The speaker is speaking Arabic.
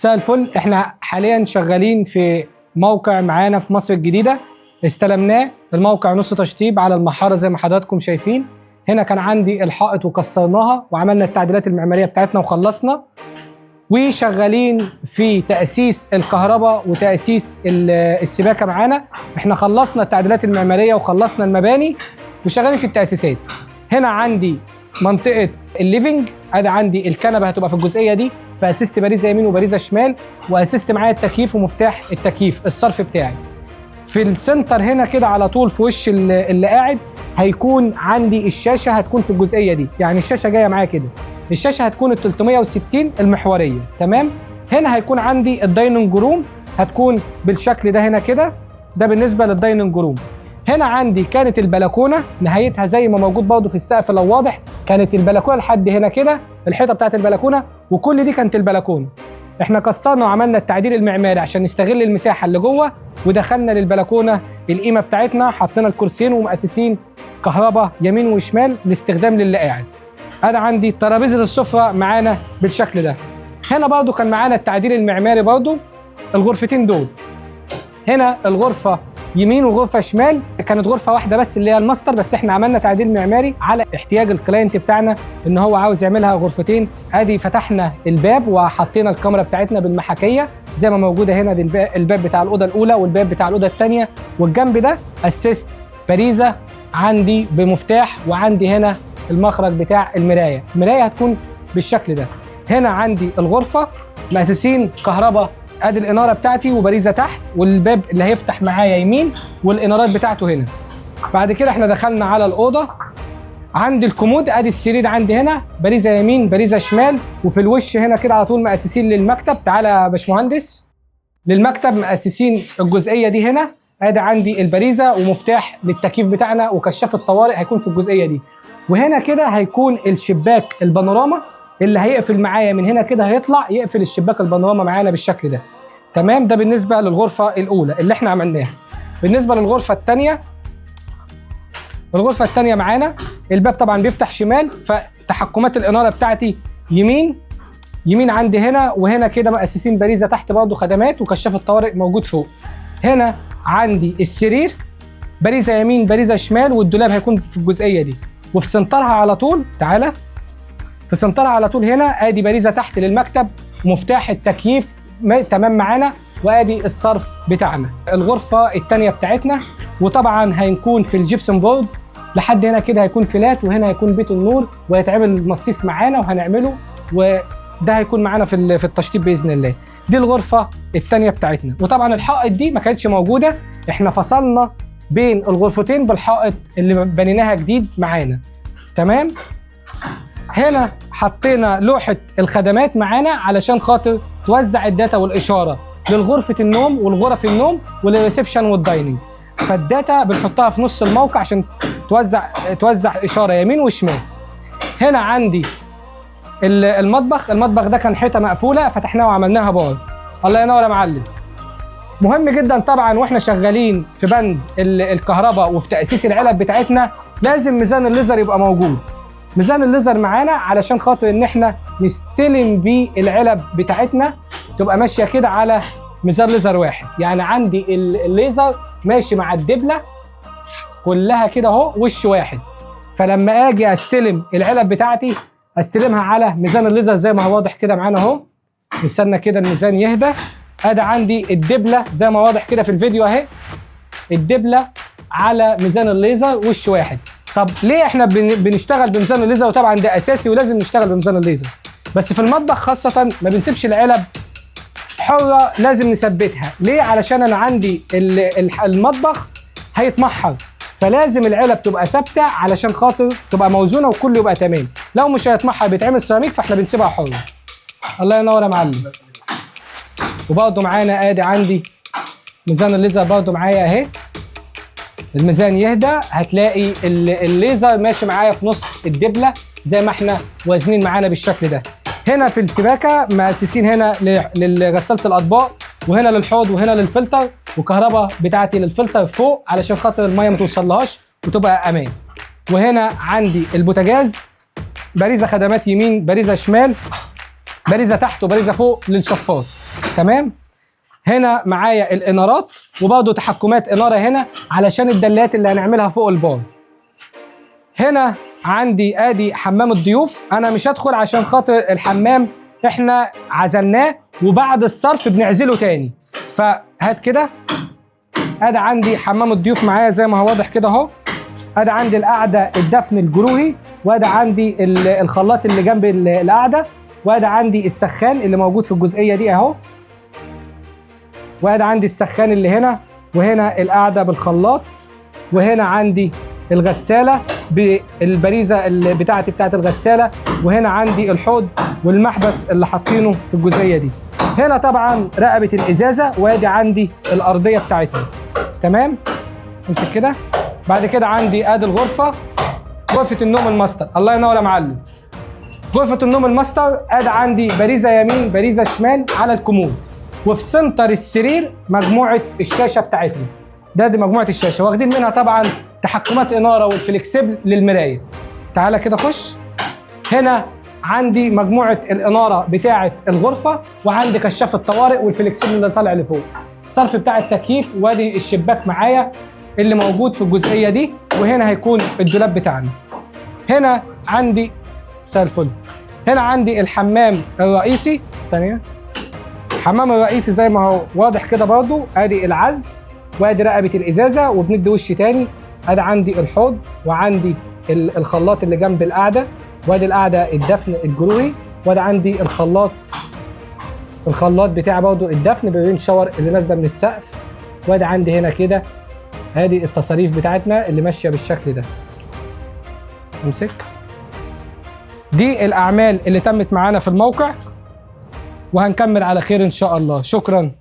مساء الفل. احنا حاليا شغالين في موقع معانا في مصر الجديدة، استلمناه. الموقع نص تشطيب على المحارة زي ما حضراتكم شايفين. هنا كان عندي الحائط وكسرناها وعملنا التعديلات المعمارية بتاعتنا وخلصنا، وشغالين في تأسيس الكهرباء وتأسيس السباكة معانا. احنا خلصنا التعديلات المعمارية وخلصنا المباني وشغالين في التأسيسات. هنا عندي منطقة الليفينج، ادي عندي الكنبة هتبقى في الجزئية دي، فأسست باريزة يمين وباريزة شمال، وأسست معايا التكييف ومفتاح التكييف الصرف بتاعي. في السنتر هنا كده على طول في وش اللي قاعد هيكون عندي الشاشة، هتكون في الجزئية دي، يعني الشاشة جاية معايا كده. الشاشة هتكون ال 360 المحورية، تمام. هنا هيكون عندي الدايننج روم، هتكون بالشكل ده هنا كده. ده بالنسبة للدايننج روم. هنا عندي كانت البلكونة نهايتها زي ما موجود برضه في السقف لو واضح، كانت البلكونة لحد هنا كده، الحيطة بتاعت البلكونة، وكل دي كانت البلكونة. احنا كسرنا وعملنا التعديل المعماري عشان نستغل المساحة اللي جوه، ودخلنا للبلكونة القيمة بتاعتنا، حطينا الكرسيين ومؤسسين كهرباء يمين وشمال لاستخدام للي قاعد. انا عندي ترابيزة السفرة معانا بالشكل ده. هنا برضه كان معانا التعديل المعماري برضه، الغرفتين دول. هنا الغرفة يمين وغرفة شمال، كانت غرفة واحدة بس اللي هي الماستر، بس احنا عملنا تعديل معماري على احتياج الكلاينت بتاعنا ان هو عاوز يعملها غرفتين. ادي فتحنا الباب وحطينا الكاميرا بتاعتنا بالمحاكية زي ما موجودة هنا. دي الباب بتاع الأوضة الأولى والباب بتاع الأوضة الثانية، والجنب ده أسست باريزة عندي بمفتاح، وعندي هنا المخرج بتاع المراية. المراية هتكون بالشكل ده. هنا عندي الغرفة مؤسسين كهرباء، ادي الاناره بتاعتي وباريزه تحت، والباب اللي هيفتح معايا يمين والانارات بتاعته هنا. بعد كده احنا دخلنا على الاوضه، عندي الكومود، ادي السرير عندي هنا، باريزه يمين باريزه شمال، وفي الوش هنا كده على طول مؤسسين للمكتب. تعالى يا باشمهندس للمكتب، مؤسسين الجزئيه دي هنا. ادي عندي الباريزه ومفتاح للتكييف بتاعنا، وكشاف الطوارئ هيكون في الجزئيه دي. وهنا كده هيكون الشباك البانوراما اللي هيقفل معايا من هنا كده، هيطلع يقفل الشباك البانوراما معانا بالشكل ده، تمام. ده بالنسبه للغرفه الاولى اللي احنا عملناها. بالنسبه للغرفه الثانيه، الغرفه الثانيه معانا الباب طبعا بيفتح شمال، فتحكمات الاناره بتاعتي يمين عندي هنا، وهنا كده مؤسسين باريزه تحت برضه خدمات، وكشاف الطوارئ موجود فوق. هنا عندي السرير باريزه يمين باريزه شمال، والدولاب هيكون في الجزئيه دي. وفي سنترها على طول، تعالى في سنترها على طول هنا ادي باريزه تحت للمكتب ومفتاح التكييف تمام معانا، وادي الصرف بتاعنا. الغرفه الثانيه بتاعتنا، وطبعا هنكون في الجبسون بورد لحد هنا كده، هيكون فلات، وهنا هيكون بيت النور، وهيتعمل مصيص معانا وهنعمله، وده هيكون معانا في التشطيب باذن الله. دي الغرفه الثانيه بتاعتنا. وطبعا الحائط دي ما كانتش موجوده، احنا فصلنا بين الغرفتين بالحائط اللي بنيناها جديد معانا، تمام. هنا حطينا لوحة الخدمات معانا علشان خاطر توزع الداتا والإشارة للغرفة النوم والغرف النوم وللريسبشن والدايننج. فالداتا بنحطها في نص الموقع عشان توزع إشارة يمين وشمال. هنا عندي المطبخ ده كان حيطة مقفولة، فتحناها وعملناها بار. الله ينور يا معلم. مهم جدا طبعا واحنا شغالين في بند الكهرباء وفي تأسيس العلب بتاعتنا، لازم ميزان الليزر يبقى موجود. ميزان الليزر معانا علشان خاطر ان احنا نستلم بيه العلب بتاعتنا، تبقى ماشيه كده على ميزان ليزر واحد. يعني عندي الليزر ماشي مع الدبله كلها كده اهو وش واحد، فلما اجي استلم العلب بتاعتي استلمها على ميزان الليزر زي ما هو واضح كده معانا اهو. نستنى كده الميزان يهدى. ادي عندي الدبله زي ما واضح كده في الفيديو اهي، الدبله على ميزان الليزر وش واحد. طب ليه احنا بنشتغل بميزان الليزر؟ وطبعا ده اساسي ولازم نشتغل بميزان الليزر، بس في المطبخ خاصه ما بنسيبش العلب حره، لازم نثبتها. ليه؟ علشان انا عندي المطبخ هيتمحر، فلازم العلب تبقى ثابته علشان خاطر تبقى موزونه وكله يبقى تمام. لو مش هيتمحر بيتعمل سيراميك، فاحنا بنسيبها حره. الله ينور يا معلم. وبرضه معانا ادي عندي ميزان الليزر برضه معايا اهي. الميزان يهدى هتلاقي الليزر ماشي معايا في نص الدبله زي ما احنا وازنين معانا بالشكل ده. هنا في السباكه مؤسسين هنا لغساله الاطباق، وهنا للحوض، وهنا للفلتر، وكهرباء بتاعتي للفلتر فوق علشان خاطر الميه ما توصلهاش وتبقى امان. وهنا عندي البوتاجاز، باريزه خدمات يمين باريزه شمال، باريزه تحت وباريزه فوق للشفاط. تمام. هنا معايا الانارات وبرضه تحكمات اناره هنا علشان الدلات اللي هنعملها فوق البار. هنا عندي ادي حمام الضيوف، انا مش هدخل عشان خاطر الحمام احنا عزلناه وبعد الصرف بنعزله تاني، فهات كده. ادي عندي حمام الضيوف معايا زي ما هو واضح كده اهو. ادي عندي القعده الدفن الجروهي، وادي عندي الخلاط اللي جنب القعده، وادي عندي السخان اللي موجود في الجزئيه دي اهو، وادي عندي السخان اللي هنا، وهنا القعده بالخلاط، وهنا عندي الغساله بالبريزه بتاعت الغساله، وهنا عندي الحوض والمحبس اللي حاطينه في الجزئيه دي. هنا طبعا رقبه الازازه، وادي عندي الارضيه بتاعتها. تمام. امسك كده. بعد كده عندي ادي الغرفه، غرفه النوم الماستر. الله ينور يا معلم. غرفه النوم الماستر ادي عندي باريزه يمين باريزه شمال على الكومود، وفي سنتر السرير مجموعه الشاشه بتاعتنا. دي مجموعه الشاشه، واخدين منها طبعا تحكمات اناره والفليكسبل للمرايه. تعالى كده خش. هنا عندي مجموعه الاناره بتاعه الغرفه، وعندي كشاف الطوارئ والفليكسبل اللي طالع لفوق. الصرف بتاع التكييف، وادي الشباك معايا اللي موجود في الجزئيه دي، وهنا هيكون الدولاب بتاعنا. هنا عندي مساء الفل. هنا عندي الحمام الرئيسي. ثانيه. الحمام الرئيسي زي ما هو واضح كده برضو، ادي العزل وادي رقبه الازازه وبندي وش تاني. ادي عندي الحوض، وعندي الخلاط اللي جنب القعده، وادي القعده الدفن الجروهي، وادي عندي الخلاط بتاعي برضو الدفن بالرين شاور اللي نازله من السقف، وادي عندي هنا كده ادي التصاريف بتاعتنا اللي ماشيه بالشكل ده. امسك. دي الاعمال اللي تمت معانا في الموقع، وهنكمل على خير ان شاء الله. شكرا.